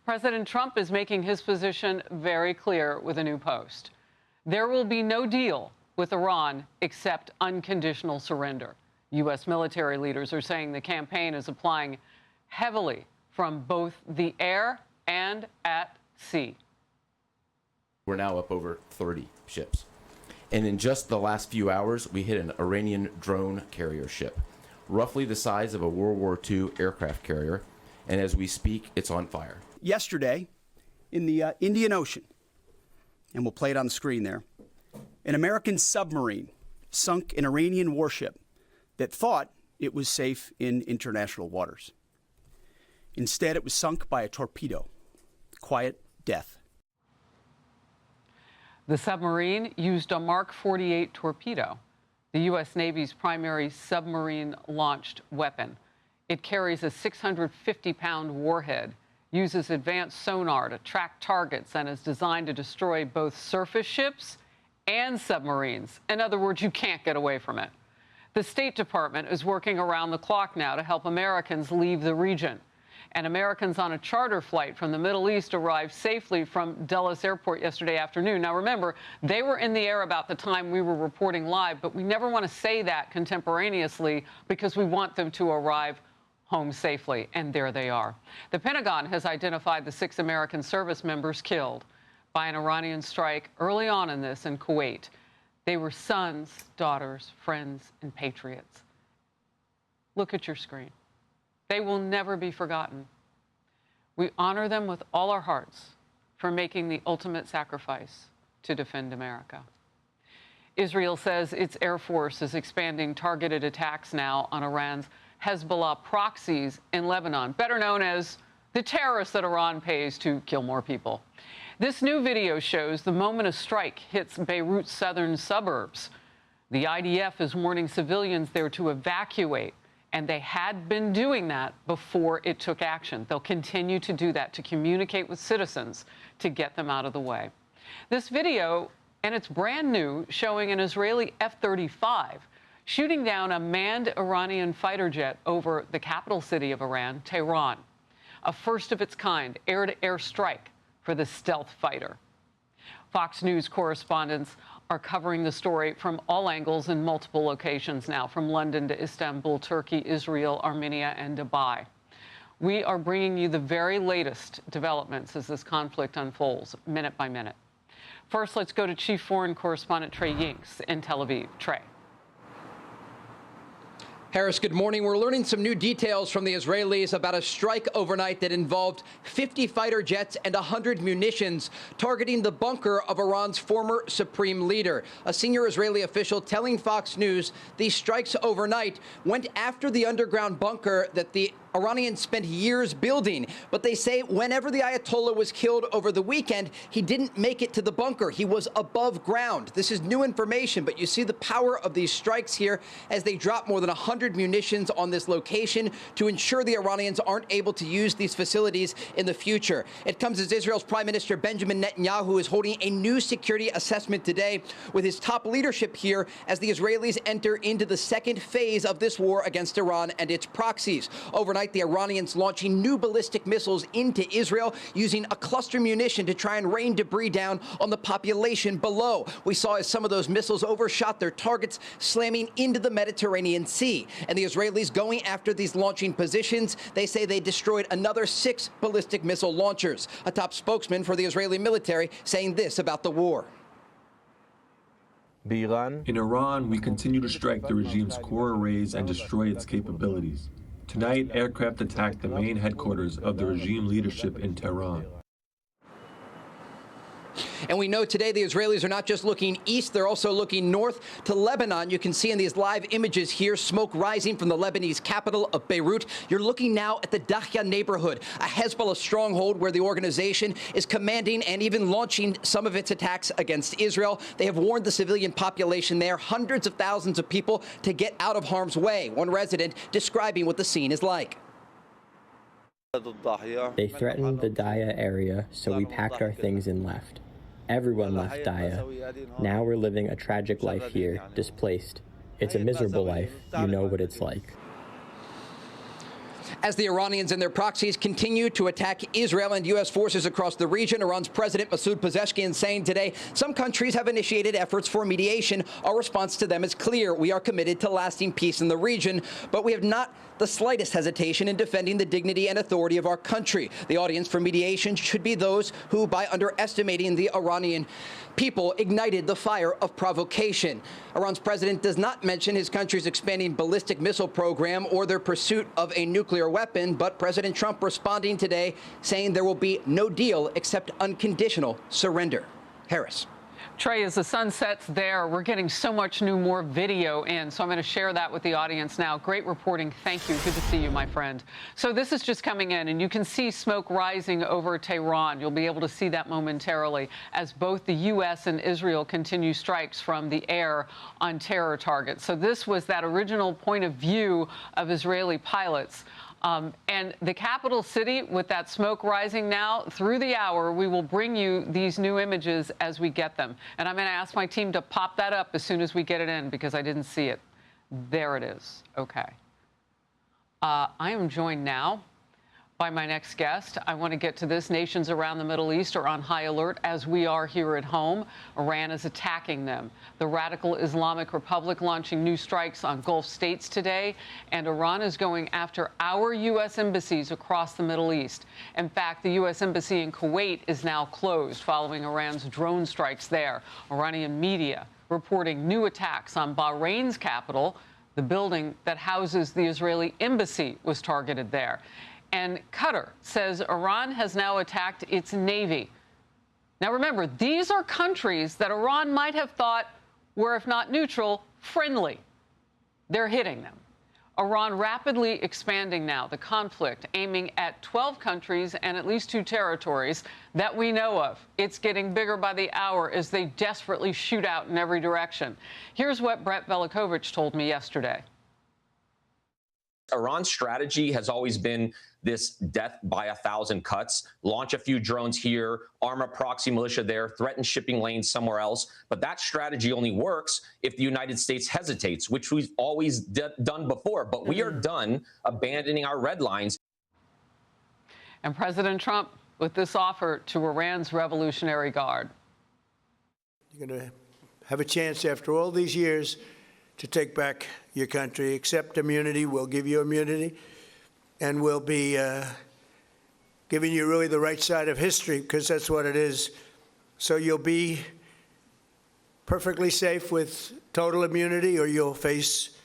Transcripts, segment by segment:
President Trump is making his position very clear with a new post. There will be no deal with Iran except unconditional surrender. U.S. military leaders are saying the campaign is applying heavily from both the air and at sea. We're now up over 30 ships. And in just the last few hours, we hit an Iranian drone carrier ship, roughly the size of a World War II aircraft carrier. And as we speak, it's on fire. Yesterday, in the Indian Ocean, and we'll play it on the screen there, an American submarine sunk an Iranian warship that thought it was safe in international waters. Instead, it was sunk by a torpedo. Quiet death. The submarine used a Mark 48 torpedo, the U.S. Navy's primary submarine-launched weapon. It carries a 650-pound warhead, uses advanced sonar to track targets, and is designed to destroy both surface ships and submarines. In other words, you can't get away from it. The State Department is working around the clock now to help Americans leave the region. And Americans on a charter flight from the Middle East arrived safely from Dulles Airport yesterday afternoon. Now, remember, they were in the air about the time we were reporting live, but we never want to say that contemporaneously because we want them to arrive home safely, and there they are. The Pentagon has identified the 6 American service members killed by an Iranian strike early on in this in Kuwait. They were sons, daughters, friends, and patriots. Look at your screen. They will never be forgotten. We honor them with all our hearts for making the ultimate sacrifice to defend America. Israel says its Air Force is expanding targeted attacks now on Iran's Hezbollah proxies in Lebanon, better known as the terrorists that Iran pays to kill more people. This new video shows the moment a strike hits Beirut's southern suburbs. The IDF is warning civilians there to evacuate, and they had been doing that before it took action. They'll continue to do that to communicate with citizens to get them out of the way. This video, and it's brand new, showing an Israeli F-35 shooting down a manned Iranian fighter jet over the capital city of Iran, Tehran, a first of its kind air-to-air strike for the stealth fighter. Fox News correspondents are covering the story from all angles in multiple locations now, from London to Istanbul, Turkey, Israel, Armenia, and Dubai. We are bringing you the very latest developments as this conflict unfolds, minute by minute. First, let's go to Chief Foreign Correspondent Trey Yingst in Tel Aviv. Trey. Harris, good morning. We're learning some new details from the Israelis about a strike overnight that involved 50 fighter jets and 100 munitions targeting the bunker of Iran's former supreme leader. A senior Israeli official telling Fox News these strikes overnight went after the underground bunker that the Iranians spent years building, but they say whenever the Ayatollah was killed over the weekend, he didn't make it to the bunker. He was above ground. This is new information, but you see the power of these strikes here as they drop more than 100 munitions on this location to ensure the Iranians aren't able to use these facilities in the future. It comes as Israel's Prime Minister Benjamin Netanyahu is holding a new security assessment today with his top leadership here as the Israelis enter into the second phase of this war against Iran and its proxies. Overnight, the Iranians launching new ballistic missiles into Israel using a cluster munition to try and rain debris down on the population below. We saw as some of those missiles overshot their targets, slamming into the Mediterranean Sea. And the Israelis going after these launching positions, they say they destroyed another 6 ballistic missile launchers. A top spokesman for the Israeli military saying this about the war. In Iran, we continue to strike the regime's core arrays and destroy its capabilities. Tonight, aircraft attacked the main headquarters of the regime leadership in Tehran. And we know today the Israelis are not just looking east, they're also looking north to Lebanon. You can see in these live images here, smoke rising from the Lebanese capital of Beirut. You're looking now at the Dahya neighborhood, a Hezbollah stronghold where the organization is commanding and even launching some of its attacks against Israel. They have warned the civilian population there, hundreds of thousands of people, to get out of harm's way. One resident describing what the scene is like. They threatened the Dahya area, so we packed our things and left. Everyone left Dahya. Now we're living a tragic life here, displaced. It's a miserable life. You know what it's like. As the Iranians and their proxies continue to attack Israel and U.S. forces across the region, Iran's President Masoud Pezeshkian saying today some countries have initiated efforts for mediation. Our response to them is clear. We are committed to lasting peace in the region, but we have not the slightest hesitation in defending the dignity and authority of our country. The audience for mediation should be those who, by underestimating the Iranian people, ignited the fire of provocation. Iran's president does not mention his country's expanding ballistic missile program or their pursuit of a nuclear weapon, but President Trump responding today saying there will be no deal except unconditional surrender. Harris. Trey, as the sun sets there, we're getting so much more video in, so I'm going to share that with the audience now. Great reporting. Thank you. Good to see you, my friend. So this is just coming in, and you can see smoke rising over Tehran. You'll be able to see that momentarily as both the U.S. and Israel continue strikes from the air on terror targets. So this was that original point of view of Israeli pilots. And the capital city, with that smoke rising now, through the hour, we will bring you these new images as we get them. And I'm going to ask my team to pop that up as soon as we get it in, because I didn't see it. There it is. Okay. I am joined now by my next guest. I want to get to this. Nations around the Middle East are on high alert, as we are here at home. Iran is attacking them. The radical Islamic Republic launching new strikes on Gulf states today, and Iran is going after our U.S. embassies across the Middle East. In fact, the U.S. embassy in Kuwait is now closed following Iran's drone strikes there. Iranian media reporting new attacks on Bahrain's capital. The building that houses the Israeli embassy was targeted there. And Qatar says Iran has now attacked its navy. Now, remember, these are countries that Iran might have thought were, if not neutral, friendly. They're hitting them. Iran rapidly expanding now the conflict, aiming at 12 countries and at least 2 territories that we know of. It's getting bigger by the hour as they desperately shoot out in every direction. Here's what Brett Velikovich told me yesterday. Iran's strategy has always been this death by 1,000 cuts, launch a few drones here, arm a proxy militia there, threaten shipping lanes somewhere else. But that strategy only works if the United States hesitates, which we've always done before. But we are done abandoning our red lines. And President Trump with this offer to Iran's Revolutionary Guard. You're going to have a chance after all these years to take back your country. Accept immunity. We'll give you immunity. And we'll be giving you really the right side of history, because that's what it is. So you'll be perfectly safe with total immunity, or you'll face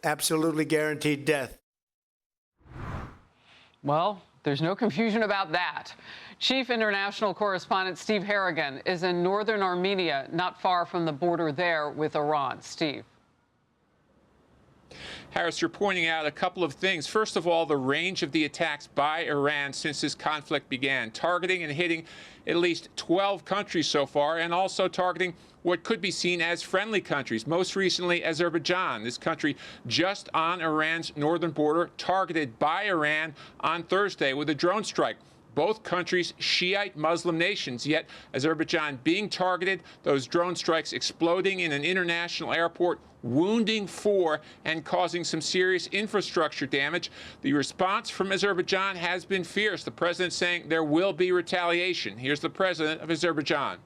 absolutely guaranteed death. Well, there's no confusion about that. Chief international correspondent Steve Harrigan is in northern Armenia, not far from the border there with Iran. Steve. Harris, you're pointing out a couple of things. First of all, the range of the attacks by Iran since this conflict began, targeting and hitting at least 12 countries so far, and also targeting what could be seen as friendly countries, most recently Azerbaijan, this country just on Iran's northern border, targeted by Iran on Thursday with a drone strike. Both countries Shiite Muslim nations, yet Azerbaijan being targeted, those drone strikes exploding in an international airport, wounding 4 and causing some serious infrastructure damage. The response from Azerbaijan has been fierce. The president saying there will be retaliation. Here's the president of Azerbaijan.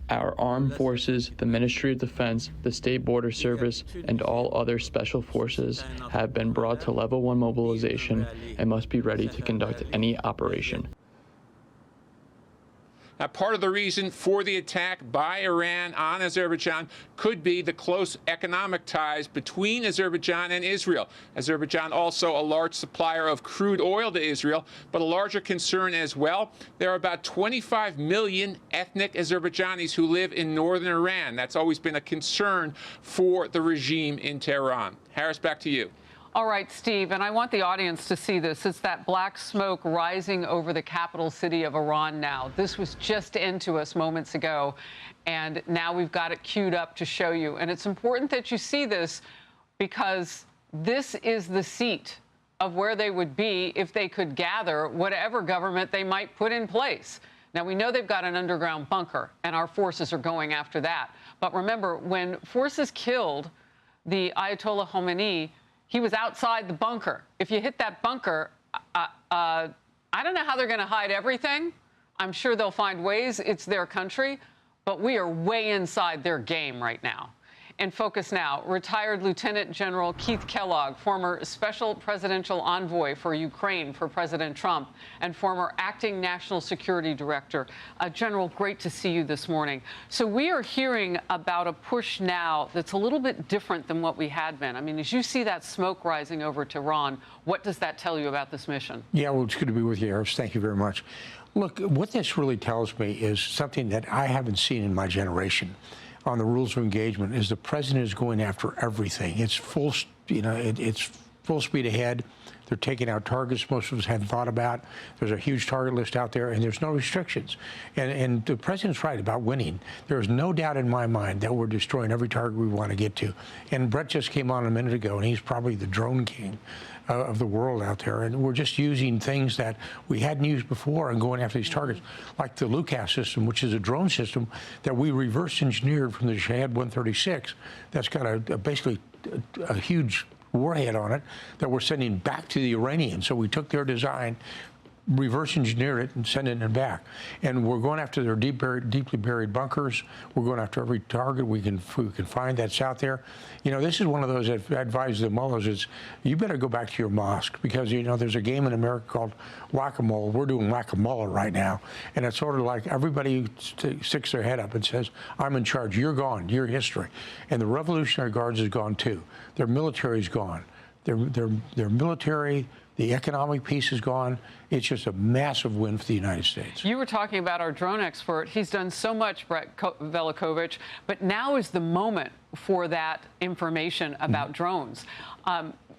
Our armed forces, the Ministry of Defense, the State Border Service, and all other special forces have been brought to level 1 mobilization and must be ready to conduct any operation. Now, part of the reason for the attack by Iran on Azerbaijan could be the close economic ties between Azerbaijan and Israel. Azerbaijan also a large supplier of crude oil to Israel, but a larger concern as well. There are about 25 million ethnic Azerbaijanis who live in northern Iran. That's always been a concern for the regime in Tehran. Harris, back to you. All right, Steve, and I want the audience to see this. It's that black smoke rising over the capital city of Iran now. This was just into us moments ago, and now we've got it queued up to show you. And it's important that you see this because this is the seat of where they would be if they could gather whatever government they might put in place. Now, we know they've got an underground bunker, and our forces are going after that. But remember, when forces killed the Ayatollah Khomeini, He was outside the bunker. If you hit that bunker, I don't know how they're going to hide everything. I'm sure they'll find ways. It's their country. But we are way inside their game right now. In Focus now, retired Lieutenant General Keith Kellogg, former special presidential envoy for Ukraine for President Trump, and former acting national security director. General, great to see you this morning. So we are hearing about a push now that's a little bit different than what we had been. I mean, as you see that smoke rising over Tehran, what does that tell you about this mission? Yeah, well, it's good to be with you, Eris. Thank you very much. Look, what this really tells me is something that I haven't seen in my generation on the rules of engagement. Is the president is going after everything. It's full, it's full speed ahead. They're taking out targets most of us hadn't thought about. There's a huge target list out there, and there's no restrictions. And the president's right about winning. There is no doubt in my mind that we're destroying every target we want to get to. And Brett just came on a minute ago, and he's probably the drone king of the world out there. And we're just using things that we hadn't used before and going after these targets, like the LUCAS system, which is a drone system that we reverse engineered from the Shahed 136. That's got basically a huge warhead on it that we're sending back to the Iranians. So we took their design, reverse engineered it, and sent it back. And we're going after their deeply buried bunkers. We're going after every target we can find that's out there. You know, this is one of those that I advise the mullahs is you better go back to your mosque, because, you know, there's a game in America called whack-a-mole. We're doing whack-a-mole right now. And it's sort of like everybody sticks their head up and says, I'm in charge. You're gone. You're history. And the Revolutionary Guards is gone, too. Their military is gone. Their military, the economic piece is gone. It's just a massive win for the United States. You were talking about our drone expert. He's done so much, Brett Velikovich, but now is the moment for that information about drones,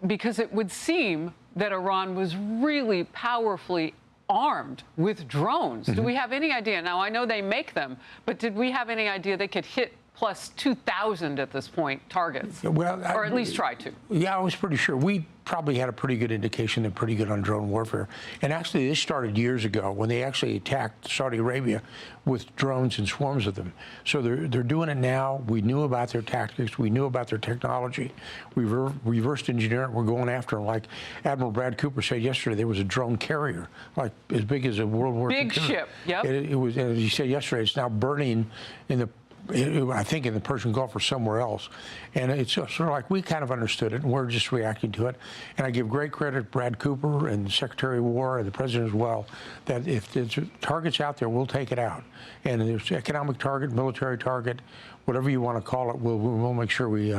because it would seem that Iran was really powerfully armed with drones. Do we have any idea? Now, I know they make them, but did we have any idea they could hit plus 2,000 at this point targets? Well, or at least try to. Yeah, I was pretty sure. We probably had a pretty good indication they're pretty good on drone warfare. And actually, this started years ago when they actually attacked Saudi Arabia with drones and swarms of them. So they're doing it now. We knew about their tactics. We knew about their technology. We reversed engineer it. We're going after them. Like Admiral Brad Cooper said yesterday, there was a drone carrier, like as big as a World War II. Big ship, yep. It was, as he said yesterday, it's now burning in the I think in the Persian Gulf or somewhere else. And it's sort of like we kind of understood it, and we're just reacting to it. And I give great credit to Brad Cooper and the Secretary of War and the President as well, that if there's targets out there, we'll take it out. And there's economic target, military target, whatever you want to call it, we'll make sure we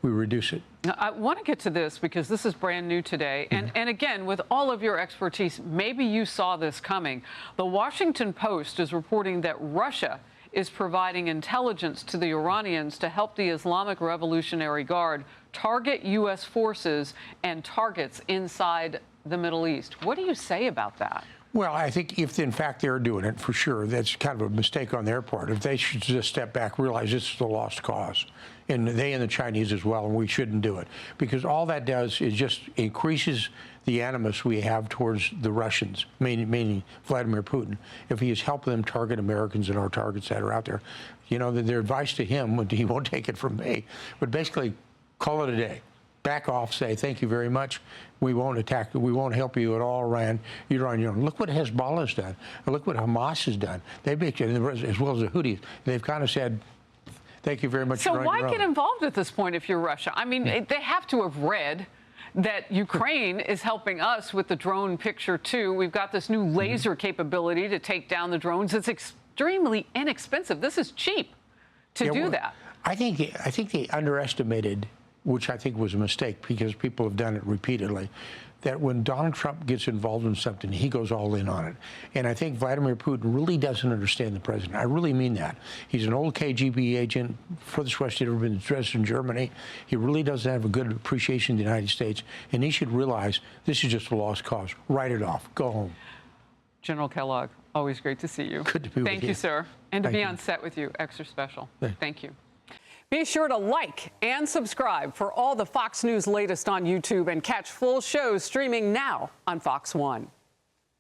reduce it. Now, I want to get to this because this is brand new today. And again, with all of your expertise, maybe you saw this coming. The Washington Post is reporting that Russia is providing intelligence to the Iranians to help the Islamic Revolutionary Guard target U.S. forces and targets inside the Middle East. What do you say about that? Well, I think if, in fact, they're doing it, for sure, that's kind of a mistake on their part. If they should just step back, realize this is a lost cause, and they and the Chinese as well, and we shouldn't do it. Because all that does is just increases the animus we have towards the Russians, meaning Vladimir Putin, if he is helping them target Americans and our targets that are out there. You know, their advice to him, he won't take it from me, but basically call it a day. Back off, say, thank you very much. We won't attack, we won't help you at all, Iran. You're on your own. Look what Hezbollah has done. Look what Hamas has done. They've been, as well as the Houthis, they've kind of said, thank you very much. So why get involved at this point if you're Russia? I mean, they have to have read that Ukraine is helping us with the drone picture, too. We've got this new laser capability to take down the drones. It's extremely inexpensive. This is cheap to do that. I think they underestimated, which I think was a mistake because people have done it repeatedly, that when Donald Trump gets involved in something, he goes all in on it. And I think Vladimir Putin really doesn't understand the president. I really mean that. He's an old KGB agent, furthest west he'd ever been dressed in Germany. He really doesn't have a good appreciation of the United States. And he should realize this is just a lost cause. Write it off. Go home. General Kellogg, always great to see you. Good to be with you. Thank you, sir. And to be on set with you, extra special. Thank you. Be sure to like and subscribe for all the Fox News latest on YouTube and catch full shows streaming now on Fox One.